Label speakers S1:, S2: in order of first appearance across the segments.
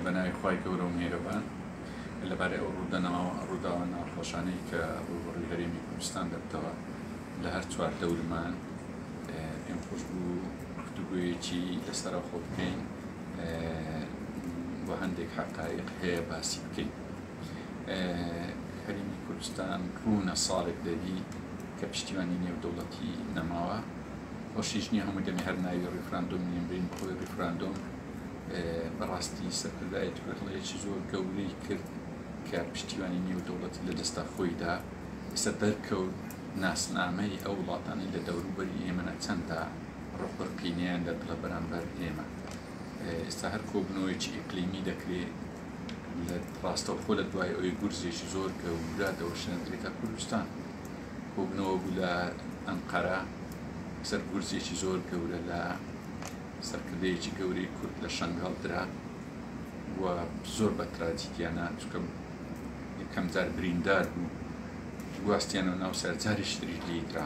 S1: بەناوی خوای گەورە و میهرەبان لەبارەی ئەو ڕووداوە ناخۆشانەی کە ڕووبەڕووی هەرێمی کوردستان دەبتەوە لە هەر چوار دەورمان پێم خۆش بوو گفتوگویەکی لەسەرە خۆ بکەین بۆ هەندێک حەقایق هەیە باسی بکەین. هەرێمی کوردستان ڕوونە ساڵێک دەبی کە پشتیوانی نێودەوڵەتی نەماوە خۆشیش نییە هەموو دەمی هەر ناوی ڕیفراندۆم نێنبرین خۆی ڕیفراندۆم بەڕاستی سەرکردایەتی ڕێڵەیەکی زۆر گەورەی کرد کە پشتیوانی نێودەوڵەتی لە دەستا خۆیدا ئێستا دەرکەوت ناسنامەی ئەو وڵاتانی لە دەوروبەری ئێمەە چەندە ڕۆبڕقینیان دەکڵە بەرامبەر ئێمە. ئێستا هەر کۆبنەوەیکی ئیقلیمی دەکرێت لە ڕاستەوخۆ لە دوای ئەوەی گورزێکی زۆر گەورە دەوەشێنرێتە کوردستان کۆبنەوە بوو لە ئەنقەرە سەر گورزێکی زۆر گەورە لە سەرکردەیەکی گەورەی کورد لە شەنگەڵ درا و زۆر بە تراجیدیانە چکە یەکەم جار بریندار بوو گواستیانەوە ناو سەرجاریش تری لیدرا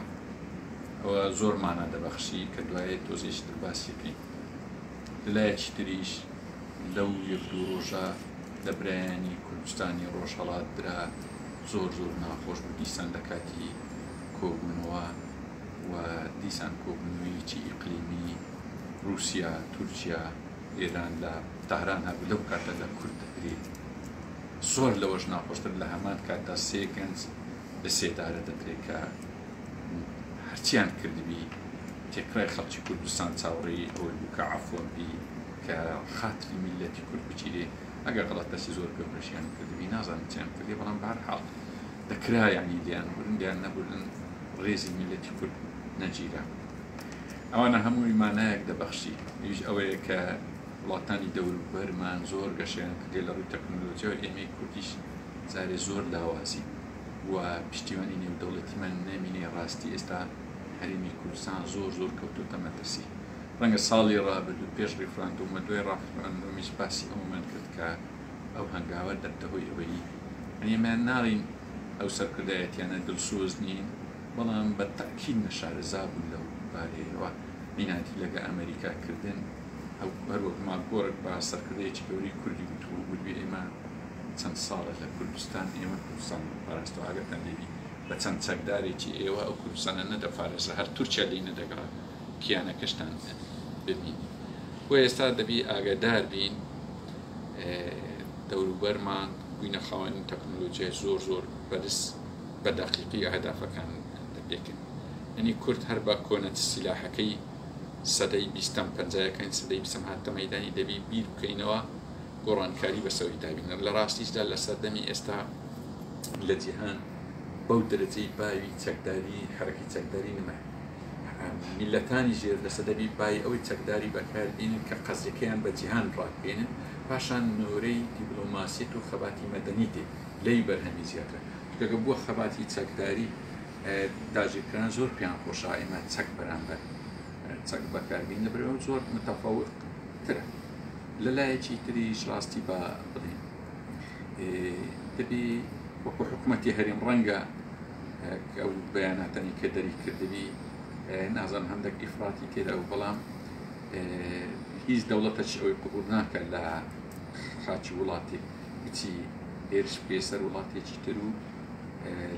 S1: ئەوە زۆر مانە دەبەخشی کە دوایە تۆزێکی دەرباسی بکەین. لەلایەکی تریش لەو یەک دوو ڕۆژە لە برایانی کوردستانی ڕۆژهەڵات درا زۆر ناخۆش بوو دیسان لە کاتی کۆبوونەوە و دیسان کۆبوونەوەیکی ئیقلیمی رووسیا، تورکیا، ئێران لە تەهران هەبوو لەو کاتە لە کورد دەکرێت زۆر لەوەش ناخۆشتر لە هەمان کاتدا سێ گەنج لە سێدارە دەکرێت کە هەرچیان کردبی تێکرای خەڵکی کوردستان چاوەڕێی ئەوەی بوو کە عەفوەن بی کە خاتری میلەتی کورد بچیرێ ئەگەر غەڵەت دەستی زۆر گەورەشیان کردبی نازانم چیان کردی بەڵام بەهەرحاڵ دەکرا یعنی لیان بوون لیان نەبوون ڕێزی میلەتی کورد نەگیرا. ئەوانە هەمووی مانایەک دەبەخشی هیچ ئەوەیە کە وڵاتانی دەوروبەرمان زۆر گەشیان کردێ لە ڕووی تەکنۆلۆژیەوە ئێمەی کوردیش جارێ زۆر لاوازی و پشتیوانی نێودەوڵەتیمان نەمینێ ڕاستی ئێستا هەرێمی کوردستان زۆر کەوتوتە مەترسی. ڕەنگە ساڵی ڕابردوو پێش ڕیفراندۆمە دوای ڕیفراندۆمیش باسی ئەومان کرد کە ئەو هەنگاوە دەبتەهۆی ئەوەی ئێمەیان ناڵین ئەو سەرکردایەتیانە دڵسۆز نین بەڵام بە تەکید نەشارەزا بوون لەو بارەیەوە میناتی لەگە ئەمریکا کردن ئەو هەروەک ماگۆڕێک بە سەرکردەیەکی گەوری کوردی گوتووە بووبێ ئێمە چەند ساڵە لە کوردستان ئێمە کوردستان پاراستەوە ئاگەتان لێبی بە چەند چەکدارێکی ئێوە ئەو کوردستانە نەدەپارێزە هەر تورکیا لی نەدەگەڕا کیانەکەشتان ببینی بۆ ئێستا دەبی ئاگادار بین دەوروبەرمان بووینە خاوەنی تەکنۆلۆژیای زۆر بەرز بە دەقیقی ئەهدافەکان دەپێکن. ئەنی کورد هەر بە کۆنەت سیلاحەکەی سەدەی 2050 سەدەی 20 هاتە مەیدانی دەبی بیر بکەینەوە گۆڕانکاری بەسەوەی دابینن. لە ڕاستیشدا لە سەردەمی ئێستا لە جیهان بەو دەرەجەی باوی چەکداری حرەکی چەکداری نمە میلەتانی ژێر لە سەدەبی بای ئەوەی چەکداری بەکاربێنن کە قەزەکەیان بە جیهان ڕاکبێنن پاشان نۆرەی دیبلۆماسیەت و خەباتی مەدەنی دێ لەی بەرهەمی زیاتر کەگە بووە خەباتی چەکداری داژێکران زۆر پێیان خۆشە ئێمە چەک بەرامبەر چەک بەکاربین لەبەرەوە زۆر متەفاوتترە. لەلایەکی تریش ڕاستی بە بڵێن دەبی وەکو حکوومەتی هەرێم ڕەنگە ئەو بەیاناتانی کە دەری کردبی نازان هەندێک ئیفراتی تێدا و بەڵام هیچ دەوڵەتەش ئەوەی قبول ناکە لە خاچی وڵاتی بچی هێرش پێسەر وڵاتێکی تر و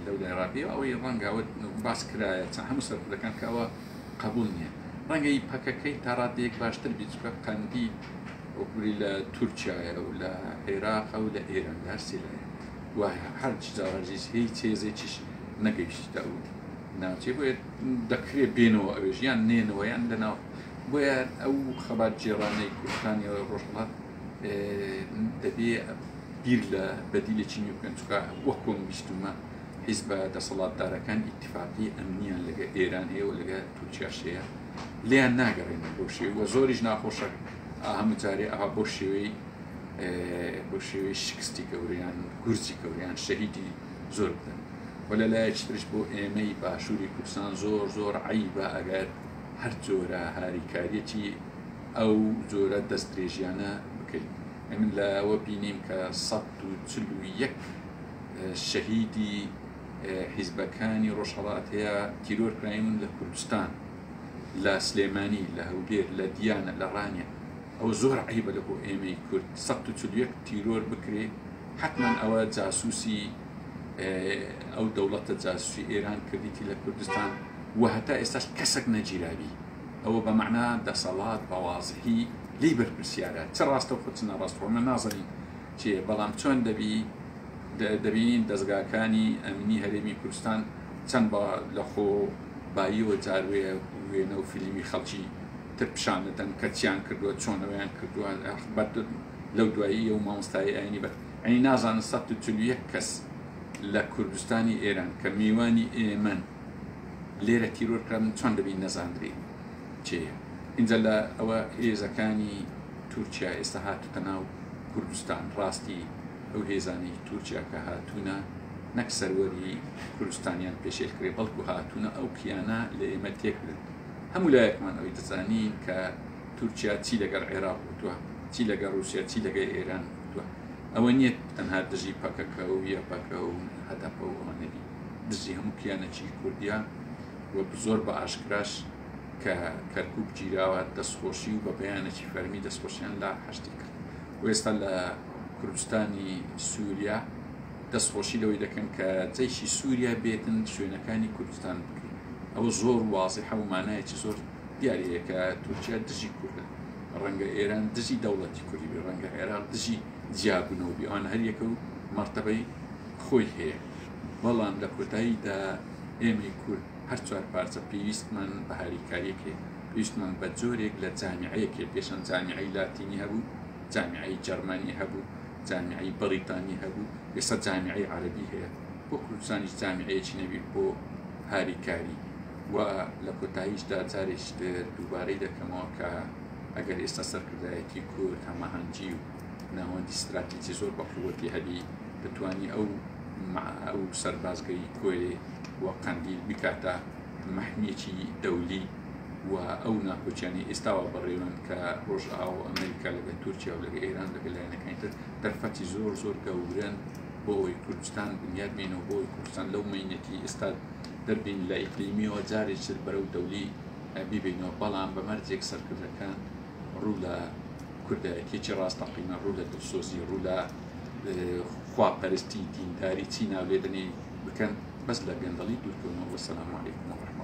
S1: لەو لایڕابێ ئەوەی ڕەنگاوە باس کرایە چەند هەموو سەرکردەکان کە ئەوە قبول نییە ڕەنگەی پەکەکەی تا ڕادەیەک باشتر بیچکە قەندی وەکوری لە تورکیایە و لە عێراق و لە ئێران هەرسی لایە وایە هەر جارجیز هیچ هێزێکیش نەگەیشتە و ناوچێ بۆیە دەکرێت بێنەوە ئەوێژ یان نێنەوە یان لەناو بۆیە ئەو خەبات جێڕانەی کوردستانی ڕۆژهەڵات دەبێ بیر لە بەدیلێکی نوێ بکەن چکە وەکۆم بیستمە حیزب بە دەسەڵاتدارەکان ئیتیفاقی ئەمنیان لەگە ئێران هەیە و لەگە تورکیاش هەیە لیان ناگەڕێنە بۆ شێوە و زۆریش ناخۆشە هەموو جارێ ئەها بۆ شێوەی شکستی گەوریان گورجی گەوریان شەهیدی زۆر بدەن و لەلایەکی ترش بۆ ئێمەی باشووری کوردستان زۆر عیبە ئەگەر هەر جۆرە هاریکاریەتی ئەو جۆرە دەستدرێژیانە بکەین. من لەوە بینیم کە 141 شەهیدی حیزبەکانی ڕۆژهەڵات هەیە تیرۆرکراین لە کوردستان لە سلێمانی لە هەولێر لە دیانە لە ڕانیە ئەو زۆر عیبە لە بۆ ئێمەی کورد 141 تیرۆر بکرێ حتما ئەوە جاسووسی ئەو دەوڵەتە جاسووسی ئێران کردیتی لە کوردستان و هەتا ئێستاش کەسێک نەگیراوی ئەوە بە معنا دەسەڵات بەوازحی لی بەرپرسیارە چ ڕاستە و خۆ چ نەڕاستەوە من نازانین چێ بەڵام چۆن دەبین دەستگاکانی ئەمنی هەرێمی کوردستان چەند بە لەخۆ باییەوە جاروێ وێنە و فیلمی خەڵکی تر پیشانەدەن کە چیان کردووە چۆنەوەیان کردووە لەو دوایی ئەو مامۆستای ئاینی بەر ئەنی نازانن 141 کەس لە کوردستانی ئێران کە میوانی ئێمن لێرە تیرۆرکردن چۆن دەبین نەزاندرێ چێ اینجا لە ئەوە هێزەکانی تورکیا ئێستا هاتوتە ناو کوردستان ڕاستی ئەو هێزانی تورکیا کە هاتوونە نەک سەروەری کوردستانیان پێشێل کرێ بەڵکو هاتوونە ئەو کیانە لە ئێمە تێکردن هەموو لایەکمان ئەوەی دەزانین کە تورکیا چی لەگەڵ عێراق بووە چی لەگەڵ رووسیا چی لەگەڵ ئێران بووە ئەوە نییە تەنها دژی پاکەکە و یا پاکە و هەداپە و ئەوە نەبی دژی هەموو کیانەکی کوردیا و زۆر بە ئاشکراش کە کەرکوب گیراوە دەستخۆشی و بە بەیانێکی فەرمی دەستخۆشیان لا هەشتی کرد و ئێستا لە کوردستانی سووریا دەستخۆشی لەوەی دەکەن کە جەیشی سووریا بێتن شوێنەکانی کوردستان بکرێن ئەوە زۆر واضحە و مانایەکی زۆر دیارەیە کە تورکیا دژی کوردن ڕەنگە ئێران دژی دەوڵەتی کوردی بێ ڕەنگە عێراق دژی جیابوونەوە بێ ئەوان هەریەکە و مەرتەبەی خۆی هەیە بەڵام لە کۆتاییدا ئێمەی کورد هەر چوار پارچە پێویستمان بە هاریکاریەک هەیە پێویستمان بە جۆرێک لە جامیعەیەکێ پێشەن جامیعەی لاتینی هەبوو جامیعەی جەرمانی هەبوو جامیعەی بەریتانی هەبوو ئێستا جامیعەی عەرەبی هەیە بۆ کوردستانیش جامیعەیەکی نەبی بۆ هاریکاری و لە کۆتاییشدا جارێک دووبارەی دەکەمەوە کە ئەگەر ئێستا سەرکردایەتی کورد هەماهەنگی و ناوەندی استراتیجی زۆر بەقووەتی هەبی بتوانی ئەو سەربازگەی کۆرێ و قەندیل بکاتە مەحمیەکی دەولی و ئەو ناکۆچیانی ئێستاوە بەڕێوەن کە ڕۆژئاو و ئەمریکا لەگەڵ تورکیا و لەگەڵ ئێران لەگەڵ لایەنەکانی تر دەرفەتی زۆر زۆر گەورن بۆ ئەوەی کوردستان بنیاد بێنەوە بۆ ئەوەی کوردستان لەو مەینەتی ئێستا دەربین لە ئیقلیمیەوە جارێک بەرەو دەولی بیبینەوە بەڵام بە مەرجێک سەرکردەکان ڕوو لە کوردایەتێکی ڕاستەقینە ڕوو لە دڵسۆزی ڕوو لە خواپەرستی دینداری چی ناولێدنی بکەن بەس لە گەندەڵی دوورکەونەوە. وەسەلام عەلەیکوم وەڕەحمەتوڵڵاه.